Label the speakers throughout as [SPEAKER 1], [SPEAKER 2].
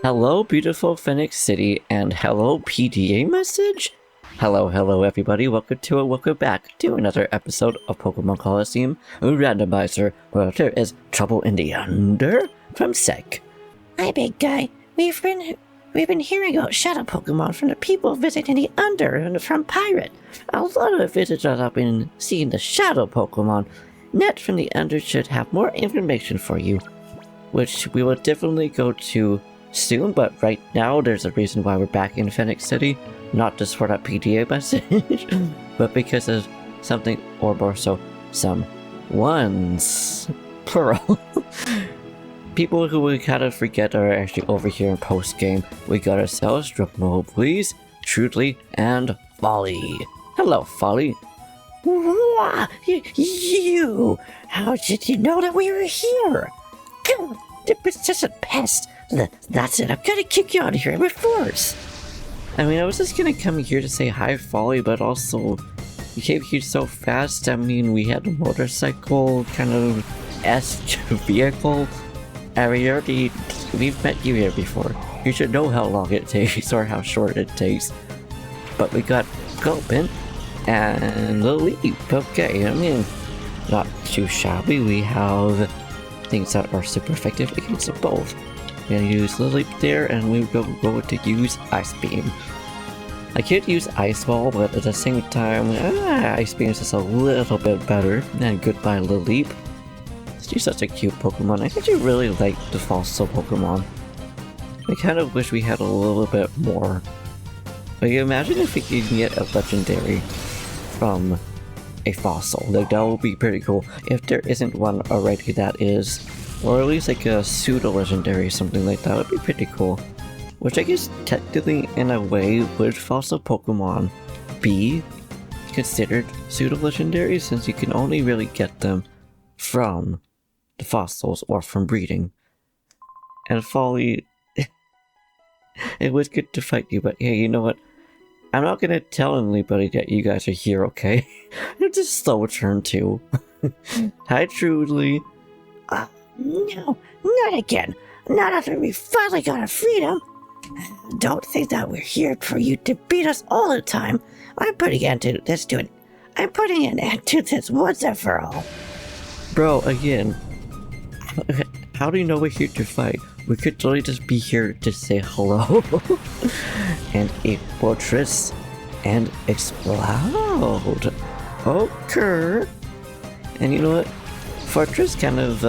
[SPEAKER 1] Hello, beautiful Phenac City, and hello, PDA message? Hello, everybody. Welcome back to another episode of Pokémon Colosseum Randomizer, where there is trouble in the under from Sec.
[SPEAKER 2] Hi, big guy. We've been hearing about Shadow Pokémon from the people visiting the under and from Pirate.
[SPEAKER 1] A lot of visitors have been seeing the Shadow Pokémon. Net from the under should have more information for you, which we will definitely go to soon, but right now there's a reason why we're back in Phenac City, not just for that PDA message, but because of something, or more so, some ones, plural. People who we kind of forget are actually over here in post-game. We got ourselves, drumroll please, Truly, and Folly. Hello, Folly.
[SPEAKER 2] You! How did you know that we were here? It's just a pest. That's it. I'm gonna kick you out of here with force.
[SPEAKER 1] I mean, I was just gonna come here to say hi, Folly, but also you came here so fast. I mean, we had a motorcycle kind of esque vehicle. And we've met you here before. You should know how long it takes or how short it takes. But we got Gulpin and the Leap. Okay, I mean, not too shabby. We have things that are super effective against both. We're gonna use the Leap there, and we're going to use Ice Beam. I could use Ice Ball, but at the same time, Ice Beam is just a little bit better. And goodbye, Leap. She's such a cute Pokemon. I actually really like the fossil Pokemon. I kind of wish we had a little bit more. Like, imagine if we could get a legendary from a fossil. Like, that would be pretty cool. If there isn't one already that is, or at least like a pseudo-legendary, something like that would be pretty cool. Which I guess technically, in a way, would fossil Pokemon be considered pseudo-legendary, since you can only really get them from the fossils or from breeding. And Folly, it was good to fight you, but hey, you know what? I'm not gonna tell anybody that you guys are here, okay? It's a slow turn too. Hi, Truly.
[SPEAKER 2] No, not again. Not after we finally got our freedom. Don't think that we're here for you to beat us all the time. I'm putting an end to this once and for all.
[SPEAKER 1] Bro, again, how do you know we're here to fight? We could totally just be here to say hello. And a fortress and explode. Okay. And you know what? Fortress kind of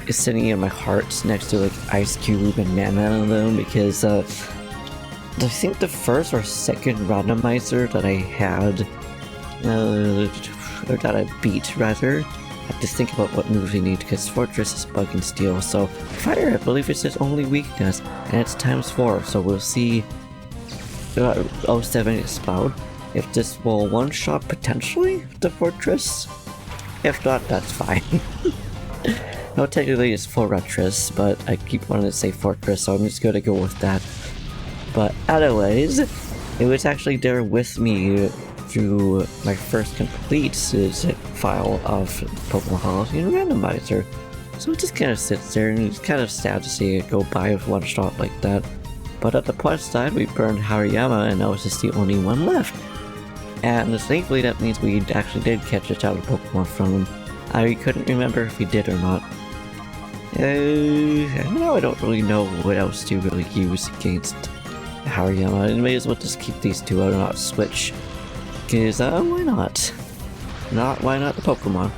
[SPEAKER 1] is sitting in my heart next to like Ice Cube and Man because I think the first or second randomizer that I had, or that I beat rather, I have to think about what moves we need because Fortress is Bug and Steel. So Fire, I believe, is its only weakness, and it's ×4. So we'll see 07 Explode if this will one-shot potentially the Fortress. If not, that's fine. No, technically it's Fortress, but I keep wanting to say Fortress, so I'm just gonna go with that. But anyways, it was actually there with me through my first complete file of Pokémon Colosseum Randomizer. So it just kind of sits there, and it's kind of sad to see it go by with one shot like that. But at the plus side, we burned Hariyama, and that was just the only one left. And thankfully that means we actually did catch a Shadow Pokemon from him. I couldn't remember if we did or not. Now I don't really know what else to really use against Hariyama. I may as well just keep these two out and not switch. Because, why not? Why not the Pokemon?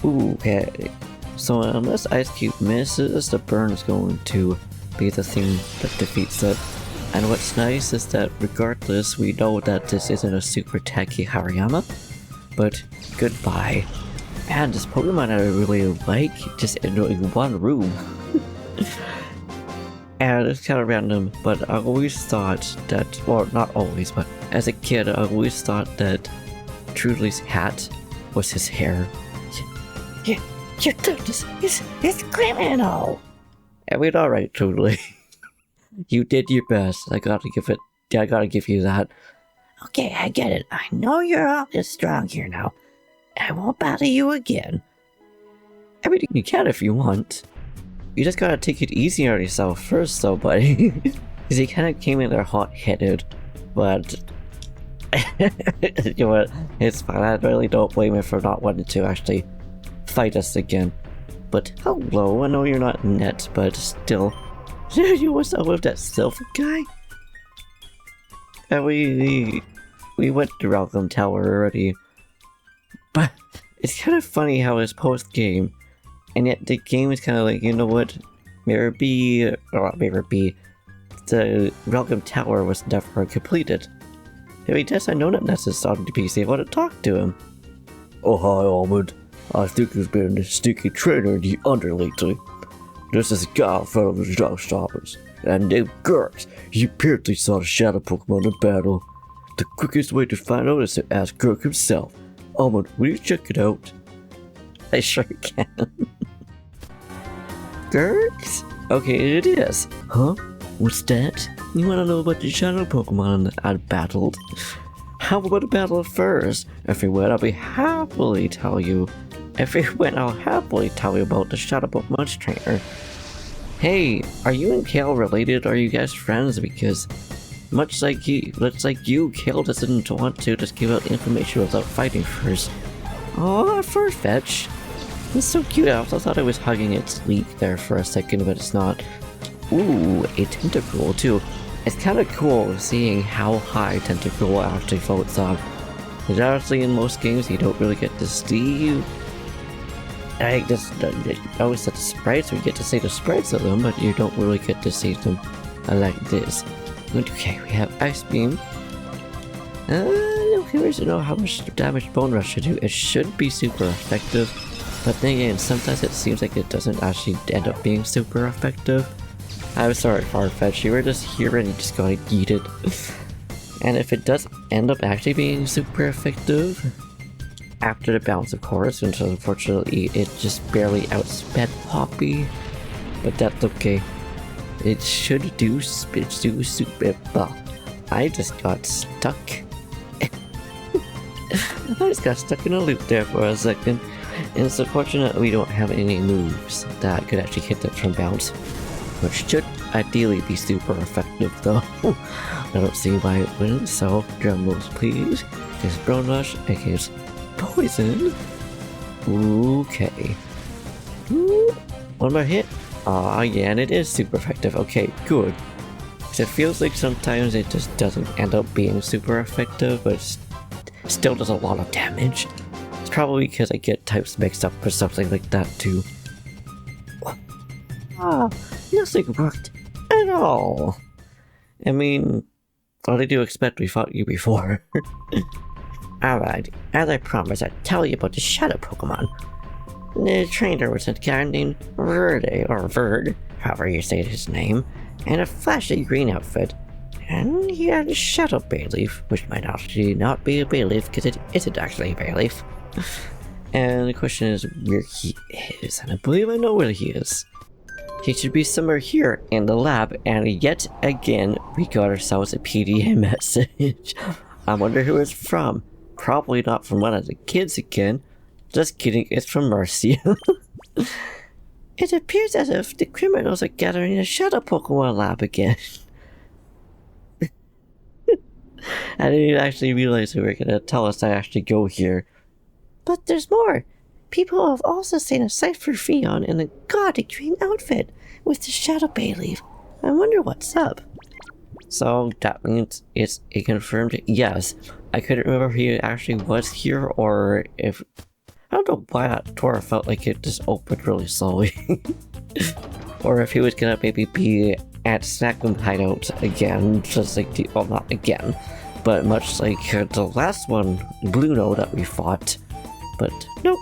[SPEAKER 1] Ooh, okay. So unless Ice Cube misses, the burn is going to be the thing that defeats it. And what's nice is that regardless, we know that this isn't a super tacky Hariyama. But goodbye. Man, this Pokemon I really like, just in one room. And it's kind of random, but I always thought that, well, not always, but as a kid, I always thought that Truly's hat was his hair.
[SPEAKER 2] You took this, it's criminal.
[SPEAKER 1] I mean, alright, Truly. You did your best. I gotta give you that.
[SPEAKER 2] Okay, I get it. I know you're all this strong here now. I won't bother you again.
[SPEAKER 1] Everything you can if you want. you just gotta take it easy on yourself first though, buddy. Because he kind of came in there hot-headed, but you know what, it's fine. I really don't blame him for not wanting to actually fight us again. But hello, I know you're not net, but still. You what's up with that silver guy? And we went to Welcome Tower already. But it's kind of funny how it's post-game, and yet the game is kind of like, you know what, maybe the Welcome Tower was never completed. If he does, I know that that's his on the PC. I want to talk to him.
[SPEAKER 3] Oh, hi, Almond. I think there's been a sneaky trainer in the under lately. This is a guy from the showstoppers, and named Gurks. He apparently saw the Shadow Pokémon in battle. The quickest way to find out is to ask Gurk himself. Almond, will you check it out?
[SPEAKER 1] I sure can. Gurks? Okay, it is.
[SPEAKER 3] Huh? What's that?
[SPEAKER 1] You want to know about the Shadow Pokémon I battled? How about a battle first? If you win, I'll happily tell you. If you win, I'll happily tell you about the Shadow Pokémon trainer. Hey, are you and Kale related? Are you guys friends? Because much like you, Kale doesn't want to just give out information without fighting first. Oh, Farfetch. It's so cute. I also thought I was hugging its leak there for a second, but it's not. Ooh, a Tentacle too. It's kind of cool seeing how high Tentacle actually floats on. Because honestly, in most games, you don't really get to see. I always said the sprites. We get to see the sprites of them, but you don't really get to see them like this. Okay, we have Ice Beam. I'm curious to know how much damage Bone Rush should do. It should be super effective, but then again, sometimes it seems like it doesn't actually end up being super effective. I'm sorry, Farfetch, you were just here and you just got yeeted. And if it does end up actually being super effective, after the bounce of course, and so unfortunately it just barely outsped Poppy, but that's okay. It should do super. I just got stuck. I just got stuck in a loop there for a second, and it's unfortunate we don't have any moves that could actually hit it from bounce, which should ideally be super effective though. I don't see why it wouldn't, so drum rolls please. Against Bone Rush, against Poison. Okay. Ooh, one more hit. Aw, yeah, and it is super effective. Okay, good. Because it feels like sometimes it just doesn't end up being super effective, but it still does a lot of damage. It's probably because I get types mixed up or something like that too. Ah, nothing worked at all. I mean, what did you expect? We fought you before. Alright, as I promised, I'd tell you about the Shadow Pokémon. The trainer was a guy named Verde, or Verd, however you say his name, and a flashy green outfit. And he had a Shadow Bayleaf, which might actually not be a Bayleaf because it isn't actually a Bayleaf. And the question is where he is, and I believe I know where he is. He should be somewhere here in the lab, and yet again, we got ourselves a PDA message. I wonder who it's from. Probably not from one of the kids again. Just kidding, it's from Mercy. It appears as if the criminals are gathering in a Shadow Pokémon Lab again. I didn't actually realize they were gonna tell us to actually go here.
[SPEAKER 2] But there's more. People have also seen a Cypher Pheon in a gaudy green outfit with the Shadow Bayleaf. I wonder what's up.
[SPEAKER 1] So that means it's a confirmed yes. I couldn't remember if he actually was here or if... I don't know why that door felt like it just opened really slowly. Or if he was gonna maybe be at Snackroom Hideout again, just like the... well, not again, but much like the last one, Bluno, that we fought. But nope.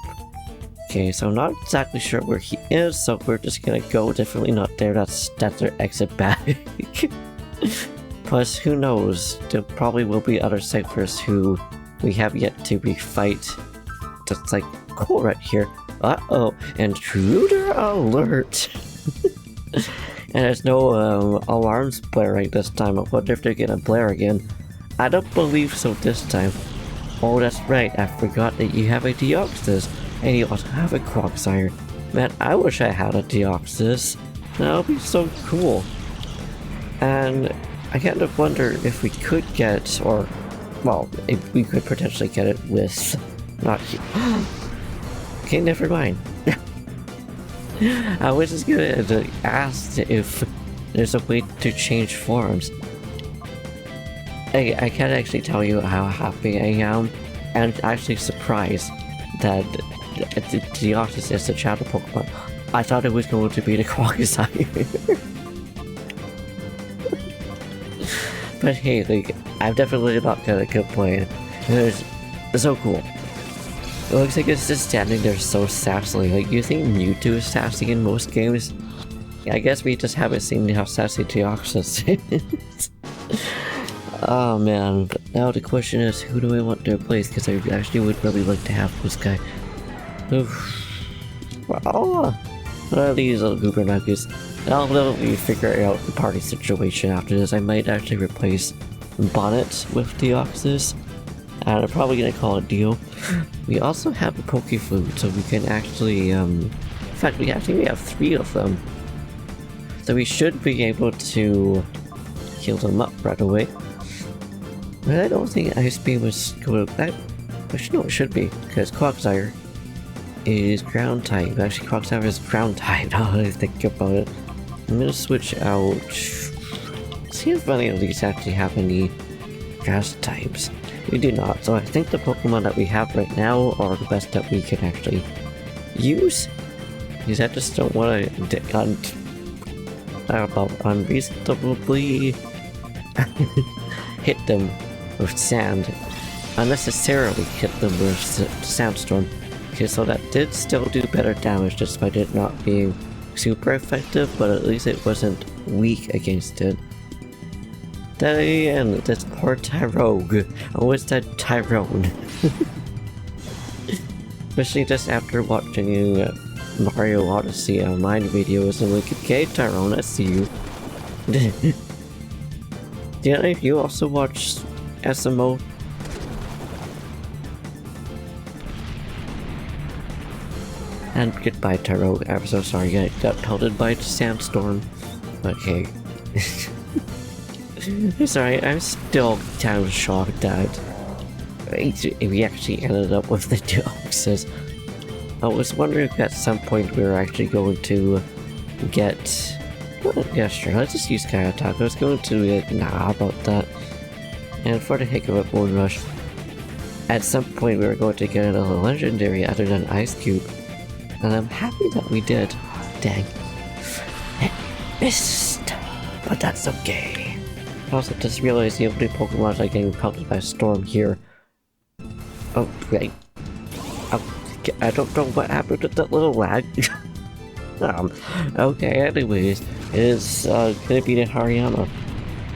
[SPEAKER 1] Okay, so not exactly sure where he is, so we're just gonna go. Definitely not there. That's our exit back. Plus, who knows? There probably will be other ciphers who we have yet to refight. That's like cool right here. Uh-oh, intruder alert! And there's no alarms blaring this time. I wonder if they're gonna blare again. I don't believe so this time. Oh, that's right, I forgot that you have a Deoxys, and you also have a Quagsire. Man, I wish I had a Deoxys. That would be so cool. And I kind of wonder if we could get, or, well, if we could potentially get it with, not okay, never mind. I was just gonna ask if there's a way to change forms. I can't actually tell you how happy I am, and actually surprised that the Deoxys is the Shadow Pokemon. I thought it was going to be the Quagsire. But hey, like, I'm definitely not gonna complain. It's so cool. It looks like it's just standing there so sassy. Like, you think Mewtwo is sassy in most games? I guess we just haven't seen how sassy Deoxys is. Oh man, but now the question is, who do I want to replace? Because I actually would really like to have this guy. Oof. Well, these little goober nuggets. I'll definitely figure out the party situation after this. I might actually replace Bonnet with Deoxys. And I'm probably gonna call it deal. We also have a Pokefood, so we can actually, in fact, we have 3 of them. So we should be able to heal them up right away. But I don't think Ice Beam was going to... Actually, no, it should be, because Quagsire is ground type. Actually, Quagsire is ground type, now that I think about it. I'm gonna switch out... See if any of these actually have any grass types. We do not, so I think the Pokemon that we have right now are the best that we can actually use. Because I just don't want to unreasonably hit them with sand. Unnecessarily hit them with sandstorm. Okay, so that did still do better damage despite it not being super effective, but at least it wasn't weak against it. Then again, this poor Tyrogue. Oh, it's that Tyrone. Especially just after watching Mario Odyssey online videos, I'm like, okay, Tyrone, I see you. Do any of you also watch SMO? And goodbye, Tyrogue. I'm so sorry I got pelted by the sandstorm. Okay. Sorry, I'm still kind of shocked that we actually ended up with the Deoxys. I was wondering if at some point we were actually going to get... Well, yeah, sure, let's just use Sky Attack. I was going to get nah about that. And for the heck of a Bone Rush, at some point we were going to get another legendary other than Ice Cube. And I'm happy that we did. Dang.
[SPEAKER 2] Missed, but that's okay.
[SPEAKER 1] I also just realized the only Pokemon are getting pelted by Storm here. Oh, great. I don't know what happened with that little lag. Okay, anyways, it's gonna be the Hariyama.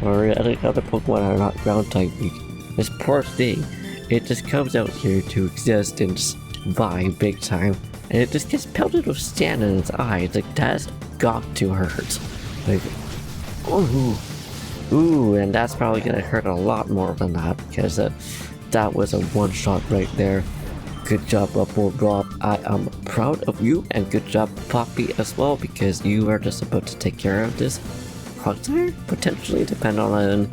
[SPEAKER 1] Or any other Pokemon are not ground type. This poor thing, it just comes out here to exist and just vibe big time. And it just gets pelted with sand in its eyes. Like, that's got to hurt. Like, ooh, and that's probably gonna hurt a lot more than that, because that was a one-shot right there. Good job, Bubble Rob. I am proud of you, and good job, Poppy, as well, because you are just about to take care of this Quagsire, potentially, depending on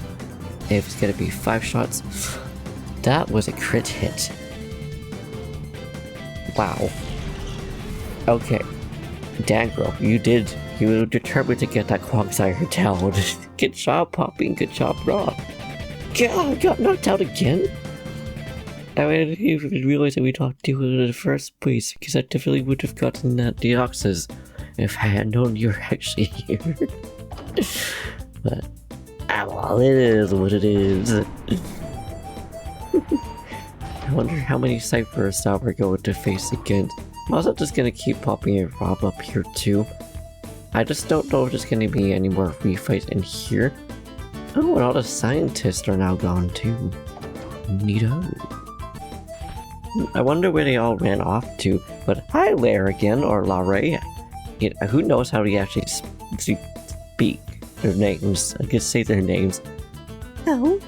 [SPEAKER 1] if it's gonna be 5 shots. That was a crit hit. Wow. Okay. Dang, girl, you were determined to get that Quagsire down. Good job, Poppy, and good job, Rob. God, I got knocked out again? I didn't even realize that we talked to you in the first place, because I definitely would have gotten that Deoxys if I had known you were actually here. But, well, it is what it is. I wonder how many Cyphers that we're going to face again. I'm also just gonna keep popping a Rob up here too. I just don't know if there's gonna be any more refights in here. Oh, and all the scientists are now gone too. Neato. I wonder where they all ran off to. But hi Lair again, or Larray. Who knows how to actually speak their names. I could say their names.
[SPEAKER 2] Oh,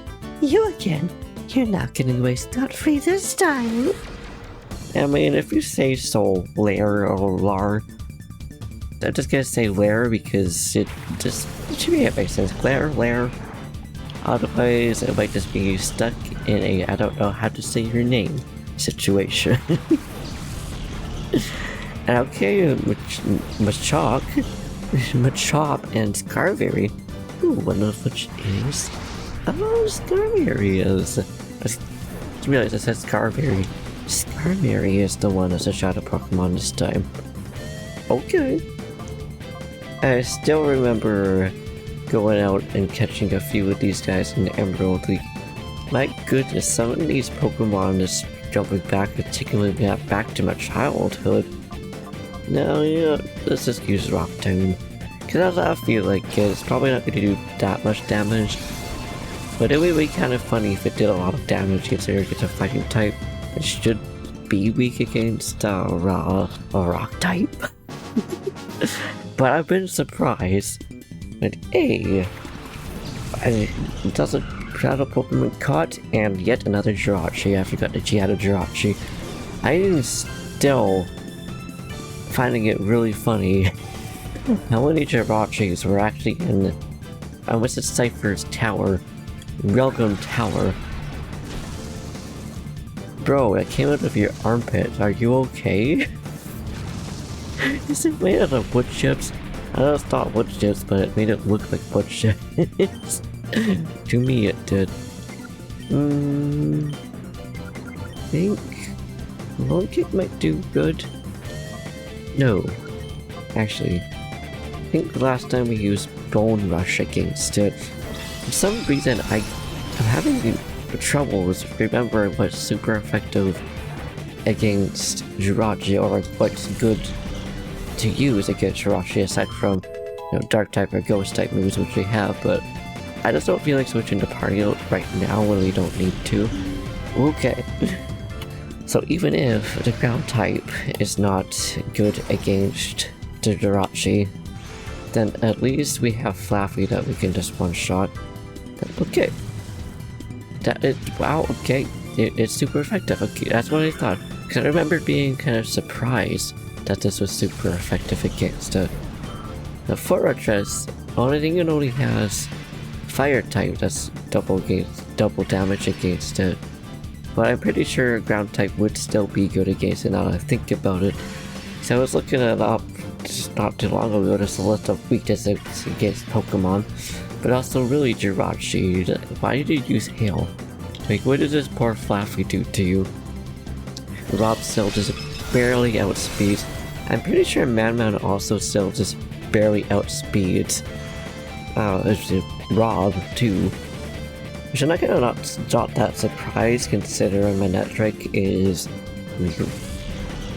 [SPEAKER 2] you again. You're not getting away scot-free this time.
[SPEAKER 1] I mean, if you say so, Lair or Lar, I'm just gonna say lair because it should be make sense. Lair. Otherwise, it might just be stuck in a I don't know how to say your name situation. And okay, Machop and Scarberry. Ooh, one of which is Scarberry is. I realized it says Scarberry. Scarberry is the one as a Shadow Pokemon this time. Okay. I still remember going out and catching a few of these guys in the Emerald League. My goodness, some of these Pokemon is jumping back and taking me back to my childhood. No, yeah, let's just use Rock Tomb. Because I feel like it's probably not going to do that much damage. But it would be kind of funny if it did a lot of damage considering it's a fighting type. It should be weak against a rock type. But I've been surprised that it does a Shadow Pokemon caught and yet another Jirachi. I forgot that she had a Jirachi. I am still finding it really funny how many Jirachis were actually in what's it, Cypher's Tower. Railgun Tower. Bro, that came out of your armpit. Are you okay? Is it made out of wood chips? I just thought wood chips, but it made it look like wood chips. To me, it did. I think Lone Kick might do good. No, actually, I think the last time we used Bone Rush against it. For some reason, I'm having trouble with remembering what's super effective against Jirachi, or what's good to use against Jirachi aside from, Dark type or Ghost type moves which we have. But I just don't feel like switching to Party Out right now when we don't need to. Okay. So even if the ground type is not good against the Jirachi, then at least we have Flaffy that we can just one-shot. Okay. That is, wow, okay. It's super effective. Okay, that's what I thought. Because I remember being kind of surprised that this was super effective against it. The Fortress, only thing it only has Fire type that's double damage against it. But I'm pretty sure ground type would still be good against it now that I think about it. So I was looking it up just not too long ago, just a list of weaknesses against Pokemon. But also really Jirachi, why did you use Hail? Like, what does this poor Flaffy do to you? Rob still just barely outspeeds. I'm pretty sure Man also still just barely outspeeds. Rob too. Which I'm not gonna not that surprised considering my Netrike is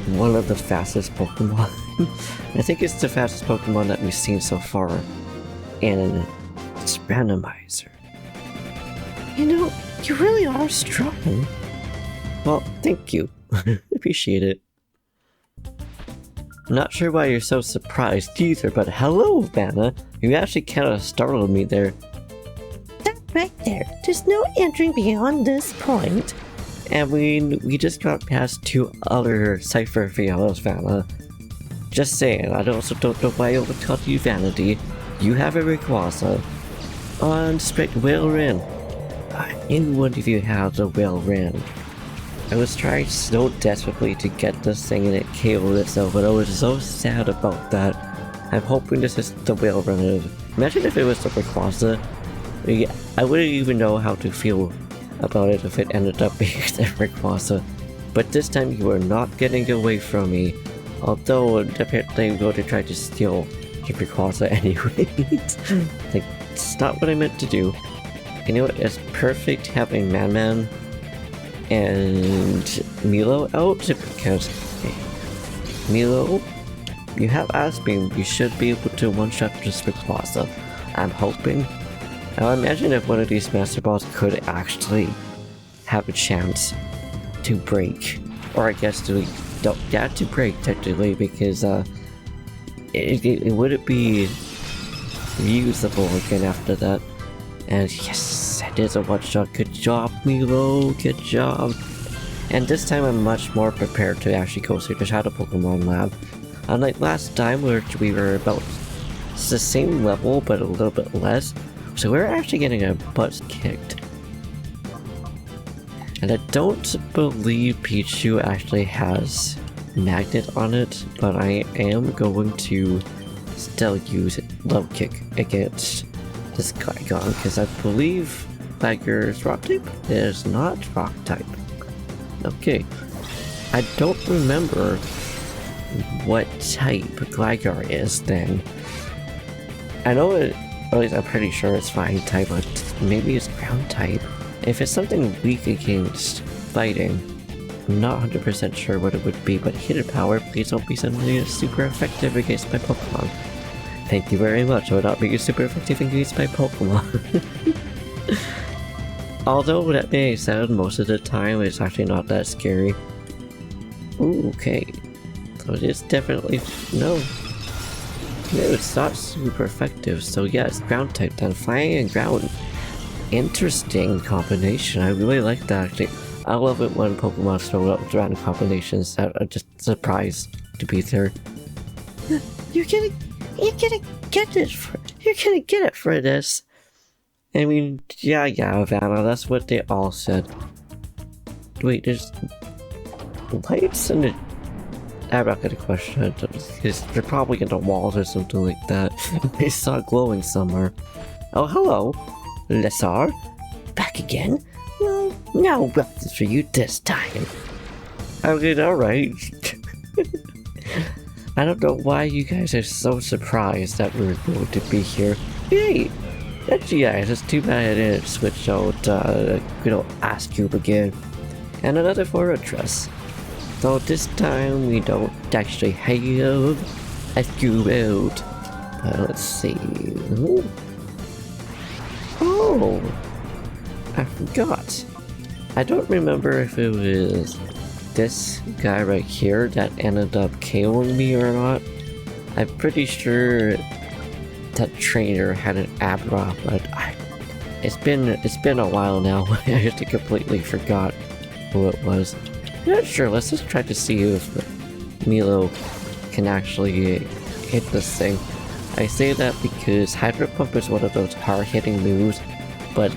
[SPEAKER 1] one of the fastest Pokemon. I think it's the fastest Pokemon that we've seen so far. And it's Randomizer.
[SPEAKER 2] You really are strong.
[SPEAKER 1] Well, thank you. Appreciate it. I'm not sure why you're so surprised either, but hello, Vanna. You actually kind of startled me there.
[SPEAKER 2] That right there. There's no entering beyond this point.
[SPEAKER 1] And we just got past 2 other Cypher Fialas, Vanna. Just saying, I also don't know why I would call you Vanity. You have a Rayquaza. On Spec Whale Rin. I knew one of you had a Whale Rin. I was trying so desperately to get this thing and it KO'd itself, but I was so sad about that. I'm hoping this is the Whale Rin. Imagine if it was the Rayquaza. I wouldn't even know how to feel about it if it ended up being the Rayquaza. But this time you are not getting away from me. Although apparently I'm going to try to steal the Rayquaza anyways. Like, it's not what I meant to do. You know what? It's perfect having Man and Milo out because Milo, you have Ice Beam. You should be able to one-shot this Rayquaza. I'm hoping. Now imagine if one of these Master Balls could actually have a chance to break. Or I guess to break technically, because it wouldn't be usable again after that. And yes, it is a one-shot. Good job, Milo. Good job. And this time I'm much more prepared to actually go through the Shadow Pokémon Lab. Unlike last time where we were about the same level but a little bit less, so we're actually getting our butts kicked. And I don't believe Pichu actually has magnet on it, but I am going to still use Love Kick against this Gligon, because I believe Gligar's rock type is not rock type. Okay, I don't remember what type Gligar is then. I know it, or at least I'm pretty sure it's fire type, but maybe it's ground type. If it's something weak against fighting, I'm not 100% sure what it would be, but hidden power, please don't be something super effective against my Pokemon. Thank you very much, I would not be super effective against my Pokemon. Although that being said, most of the time it's actually not that scary. Ooh, okay. So it is definitely... no, it's not super effective, so yeah, it's ground type then. Flying and ground. Interesting combination, I really like that actually. I love it when Pokemon throw up random combinations that are just surprised to be there. You're gonna get it for this. I mean, yeah, Vanna, that's what they all said. Wait, there's lights in it. I'm not gonna question it, because they're probably in the walls or something like that. I saw glowing somewhere. Oh, hello, Lessar.
[SPEAKER 2] Back again? Well, no weapons for you this time.
[SPEAKER 1] I mean, alright. I don't know why you guys are so surprised that we're going to be here. Hey! Actually, yeah, it's too bad I didn't switch out, Ask Cube again. And another Fortress. Though this time we don't actually have Ask Cube out. Let's see. Ooh. Oh! I forgot. I don't remember if it was this guy right here that ended up KOing me or not. I'm pretty sure that trainer had an Abra, but it's been a while now. I just completely forgot who it was. Not sure, let's just try to see if Milo can actually hit this thing. I say that because Hydro Pump is one of those hard-hitting moves, but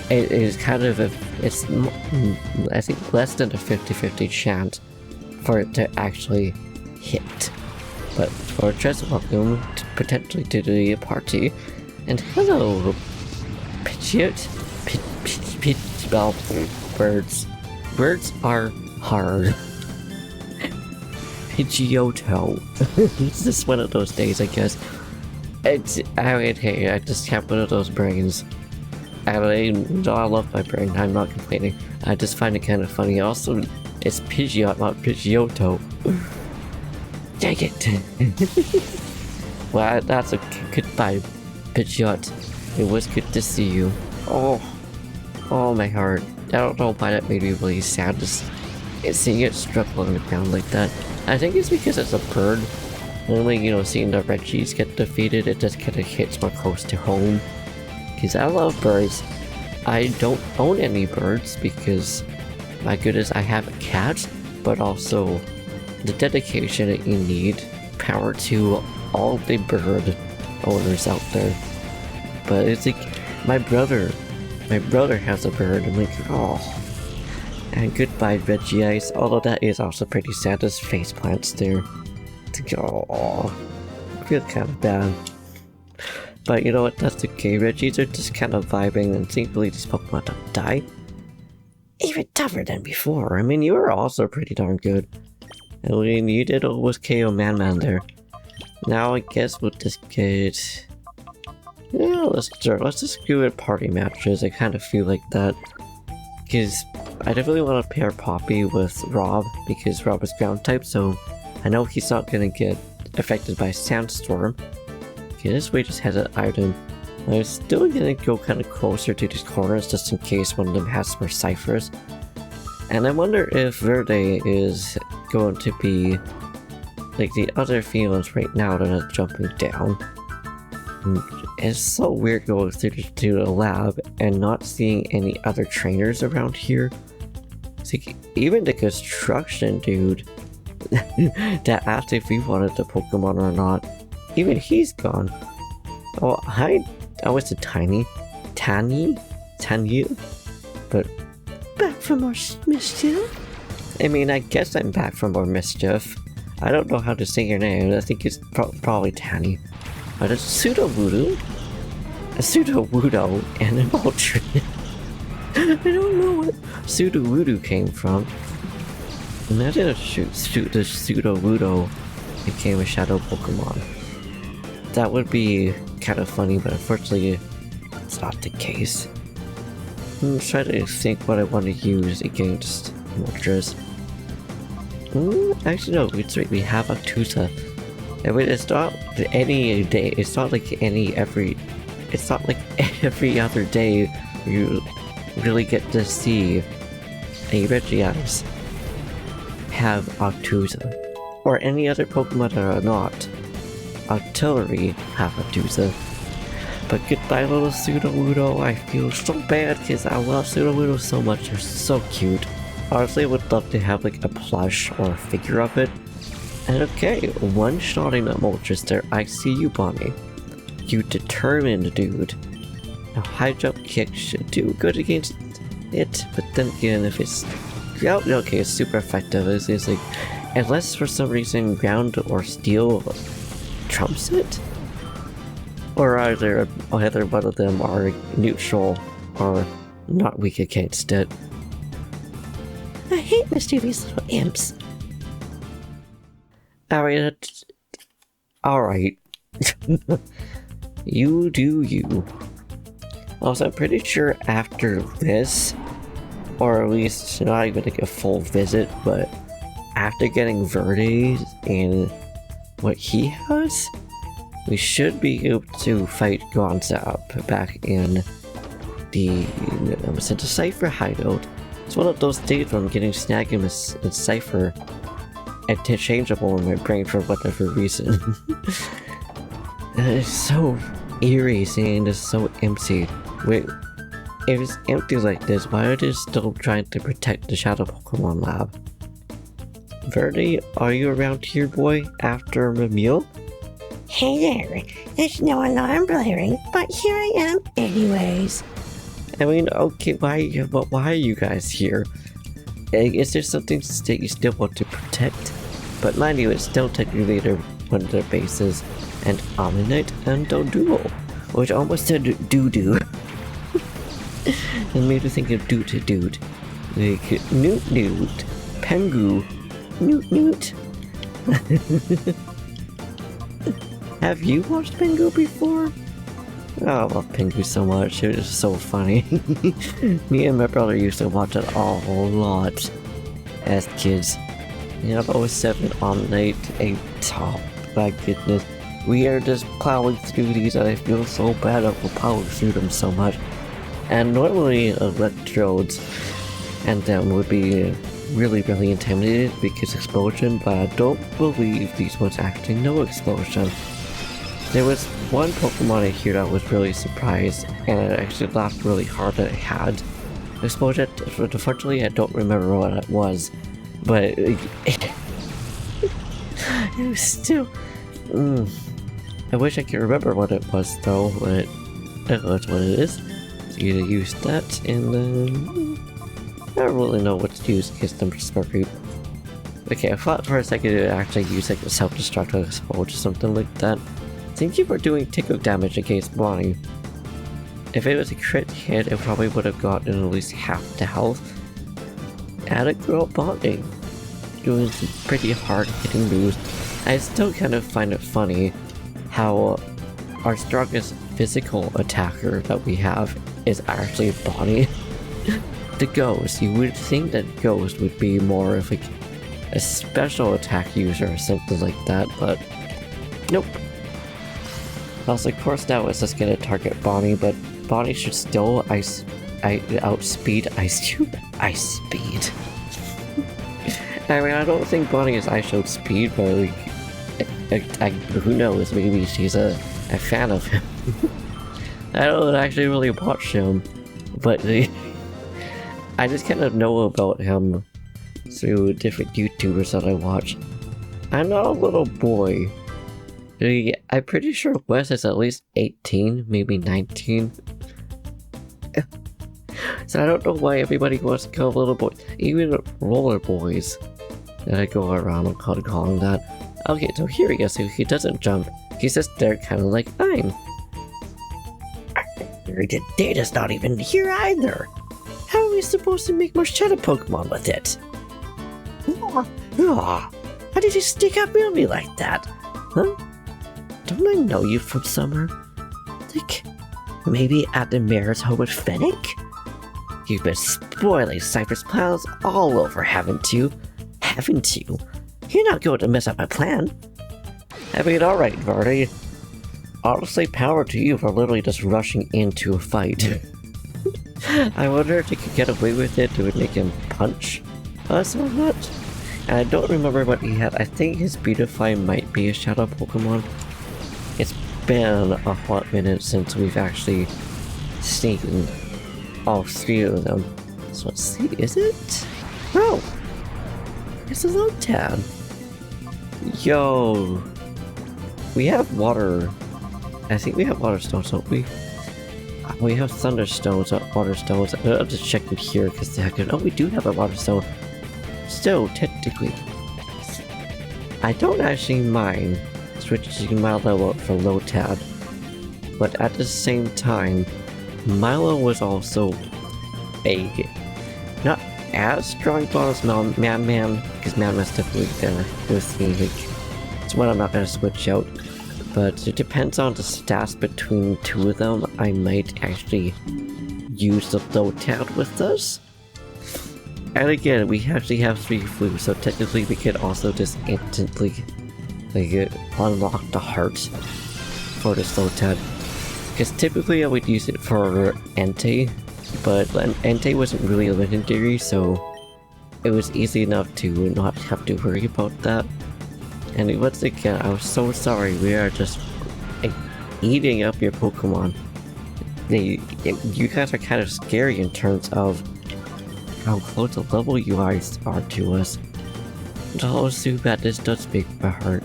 [SPEAKER 1] it is kind of it's I think less than a 50-50 chance for it to actually hit. But Fortress, welcome potentially to the party, and hello, Pidgeot. Well, words are hard. Pidgeotto. It's just one of those days, I guess. Hey, I just have one of those brains. I love my brain, I'm not complaining. I just find it kind of funny. Also, it's Pidgeot, not Pidgeotto. Dang it. Well, that's a goodbye, Pidgeot. It was good to see you. Oh my heart. I don't know why that made me really sad, just seeing it struggle on the ground like that. I think it's because it's a bird. Normally, seeing the Reggies get defeated, it just kind of hits more close to home. Because I love birds. I don't own any birds because, my goodness, I have a cat, but also the dedication that you need, power to all the bird owners out there. But it's like, my brother has a bird, I'm like, oh. And goodbye Reggie Ice, although that is also pretty sad, there's face plants there. It's like, oh, I feel kind of bad. But you know what, that's okay, Reggies are just kind of vibing, and thankfully these Pokemon don't die.
[SPEAKER 2] Even tougher than before.
[SPEAKER 1] I mean, you were also pretty darn good. I mean, you did almost KO Man there. Now I guess we'll just get... yeah, let's just do it party matches, I kind of feel like that. Because I definitely want to pair Poppy with Rob, because Rob is ground type, so I know he's not going to get affected by Sandstorm. Okay, this way just has an item. I'm still gonna go kind of closer to these corners just in case one of them has more ciphers. And I wonder if Verde is going to be like the other feelings right now that are jumping down. It's so weird going through the lab and not seeing any other trainers around here. It's like, even the construction dude that asked if we wanted the Pokemon or not. Even he's gone. Oh, hi. I was a Tanny, but
[SPEAKER 2] Back for more mischief?
[SPEAKER 1] I mean, I guess I'm back for more mischief. I don't know how to say your name. I think it's probably Tanny. But it's Sudowoodo, a Sudowoodo, and an Ultra. I don't know what Sudowoodo came from. Imagine if the Sudowoodo became a Shadow Pokemon. That would be kind of funny, but unfortunately, it's not the case. I'm trying to think what I want to use against Moltres. Actually, no, it's right. We have Artusa. I mean, it's not any day. It's not like It's not like every other day you really get to see a Regice have Artusa, or any other Pokemon that are not Artillery have Artusa. But goodbye, little Sudowoodo. I feel so bad because I love Sudowoodo so much. They're so cute. Honestly, I would love to have like a plush or a figure of it. And okay, one-shotting at Moltres there. I see you, Bonnie. You determined, dude. Now, high jump kick should do good against it, but then again, if it's ground, okay, it's super effective. It's like, unless for some reason ground or steel trumps it, or either one of them are neutral or not weak against it.
[SPEAKER 2] I hate mischievous little imps.
[SPEAKER 1] Alright. You do you. Also, I'm pretty sure after this, or at least not even like a full visit, but after getting Verde and what he has, we should be able to fight Gonzap back in the Cypher hideout. It's one of those days where I'm getting Snag'em and Cypher interchangeable in my brain for whatever reason. It's so eerie seeing this so empty. Wait, if it's empty like this, why are they still trying to protect the Shadow Pokémon Lab? Verde, are you around here, boy, after a meal?
[SPEAKER 2] Hey there, there's no alarm blaring, but here I am anyways.
[SPEAKER 1] I mean, okay, but why are you guys here? Is there something that you still want to protect? But mind you, it's still technically one of their bases, and Omnite and Doduo, which almost said doo-doo. And made me think of dude. Like, Newt, Pengu, Newt. Have you watched Pengu before? Oh, I love Pengu so much, it was so funny. Me and my brother used to watch it a lot as kids. Yeah, I've always 7 on night, 8 top. My goodness. We are just plowing through these and I feel so bad that we'll power through them so much. And normally electrodes and them would be really intimidated because explosion, but I don't believe these ones actually know explosion. There was one Pokemon in here that was really surprised, and I actually laughed really hard that it had explosion. Unfortunately, I don't remember what it was, but it was still... I wish I could remember what it was though, but that's what it is. So you use that, and then... I don't really know what to use against them for group. Okay, I thought for a second it would actually use like a self-destruct or explode or something like that. Thank you for doing tickle damage against Bonnie. If it was a crit hit, it probably would have gotten at least half the health. And a girl Bonnie, doing some pretty hard hitting moves. I still kind of find it funny how our strongest physical attacker that we have is actually Bonnie. The Ghost. You would think that Ghost would be more of like a special attack user or something like that, but nope. Also, of course, now it's just gonna target Bonnie, but Bonnie should still outspeed Ice Cube. Ice Speed. I mean, I don't think Bonnie is Ice Shield Speed, but like, who knows? Maybe she's a fan of him. I don't actually really watch him, but I just kind of know about him through different YouTubers that I watch. I'm not a little boy. I'm pretty sure Wes is at least 18, maybe 19. So I don't know why everybody wants to call little boys, even roller boys that I go around calling that. Okay, so here he is, so he doesn't jump. He's just there kind of like I'm.
[SPEAKER 2] The data's not even here either. How are we supposed to make more Shadow Pokemon with it? How did you sneak up on me like that? Huh? Don't I know you from somewhere? Like, maybe at the mayor's home with Phenac? You've been spoiling Cypher's plans all over, haven't you? Haven't you? You're not going to mess up my plan.
[SPEAKER 1] I mean, alright, Vardy. Honestly, power to you for literally just rushing into a fight. I wonder if he could get away with it. It would make him punch us or not. And I don't remember what he had. I think his Beautify might be a Shadow Pokemon. It's been a hot minute since we've actually seen all three of them. So let's see, is it? Oh! It's a Lotad. Yo! We have water. I think we have water stones, don't we? We have thunderstones, not water stones. I'll just check it here because the heck. Oh, we do have a water stone. So, technically, I don't actually mind switching Milo out for Lotad, but at the same time, Milo was also a not as strong as Madman, because Madman's definitely there with me. Like, it's one I'm not going to switch out, but it depends on the stats between two of them. I might actually use the Lotad with us. And again, we actually have 3 flues, so technically we could also just instantly unlock the heart for this Lotad. Because typically I would use it for Entei, but Entei wasn't really legendary, so it was easy enough to not have to worry about that. And once again, I'm so sorry, we are just eating up your Pokemon. You guys are kind of scary in terms of how close the level you guys are to us. Oh, Zubat, this does make my heart.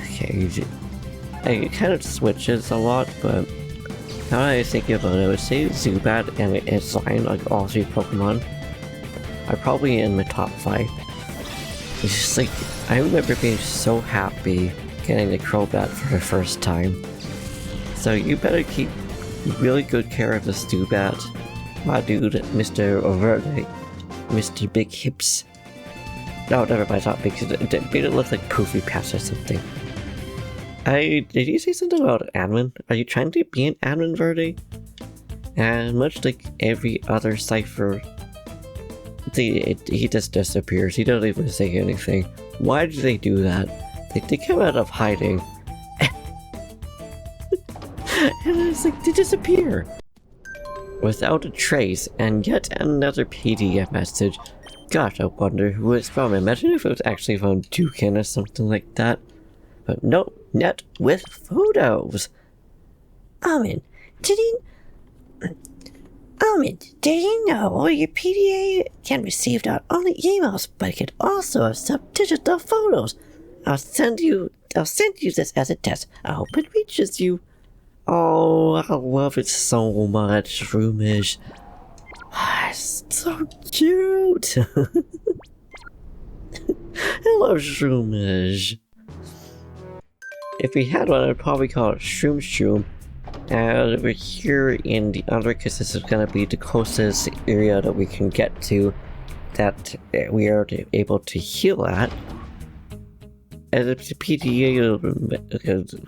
[SPEAKER 1] Okay, it kind of switches a lot, but now I think about it, I would say Zubat and its line, like all 3 Pokemon, are probably in my top 5. It's just like, I remember being so happy getting the Crobat for the first time. So you better keep really good care of this Zubat. My dude, Mr. Overde, Mr. Big Hips. No, never mind, not Big Hips. It made it look like Poofy Pass or something. Did you say something about admin? Are you trying to be an admin, Verde? And much like every other cipher, he just disappears. He doesn't even say anything. Why do they do that? They come out of hiding. And it's like, they disappear. Without a trace, and yet another PDF message. Gosh, I wonder who it's from. Imagine if it was actually from Dukin or something like that. But nope, net with photos.
[SPEAKER 2] Almond, did you know your PDA can receive not only emails, but it can also accept digital photos? I'll send you this as a test. I hope it reaches you.
[SPEAKER 1] Oh, I love it so much, Shroomish. It's so cute. I love Shroomish. If we had one, I'd probably call it Shroom Shroom. And we're here in the under, because this is going to be the closest area that we can get to that we are able to heal at. And it's a PDA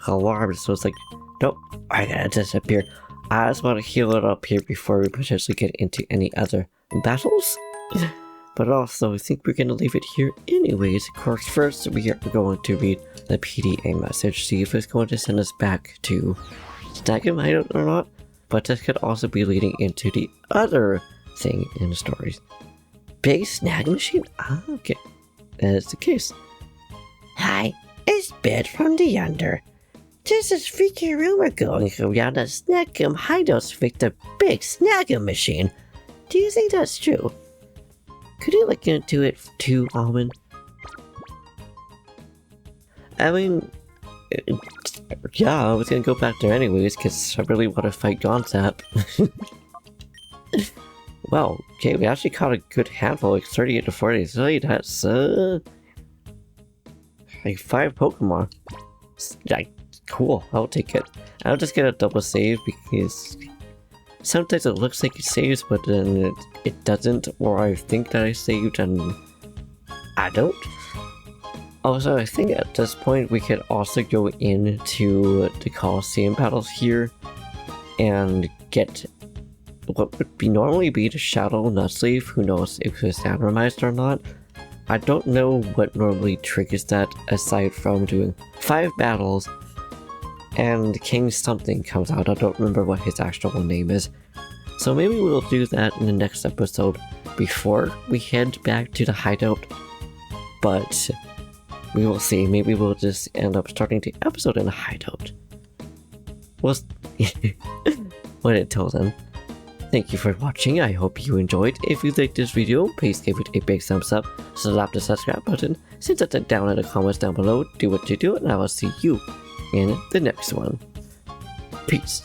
[SPEAKER 1] alarm, so it's like, nope, I gotta disappear. I just want to heal it up here before we potentially get into any other battles. But also, I think we're gonna leave it here anyways. Of course, first we are going to read the PDA message, see if it's going to send us back to Snag'em, I don't know or not. But this could also be leading into the other thing in the stories. Big snag machine? Ah, okay. That's the case.
[SPEAKER 2] Hi, it's Bed from the Under. There's this freaky rumor going around that Snag'em hideouts faked a big Snag'em machine. Do you think that's true? Could you look into it too, Almond?
[SPEAKER 1] I mean, yeah, I was gonna go back there anyways, because I really want to fight Gonzap. Well, okay, we actually caught a good handful, like 38 to 43, that's, like 5 Pokemon. Like, cool, I'll take it. I'll just get a double save, because sometimes it looks like it saves, but then it doesn't, or I think that I saved and I don't. Also, I think at this point we could also go into the Colosseum battles here and get what would normally be the Shadow Nutsleaf. Who knows if it's randomized or not. I don't know what normally triggers that aside from doing 5 battles and King something comes out. I don't remember what his actual name is. So maybe we'll do that in the next episode before we head back to the hideout. But we will see. Maybe we'll just end up starting the episode in a hideout. Well, but until then, thank you for watching. I hope you enjoyed. If you liked this video, please give it a big thumbs up. Slap the subscribe button. Sit that down in the comments down below. Do what you do, and I will see you in the next one. Peace.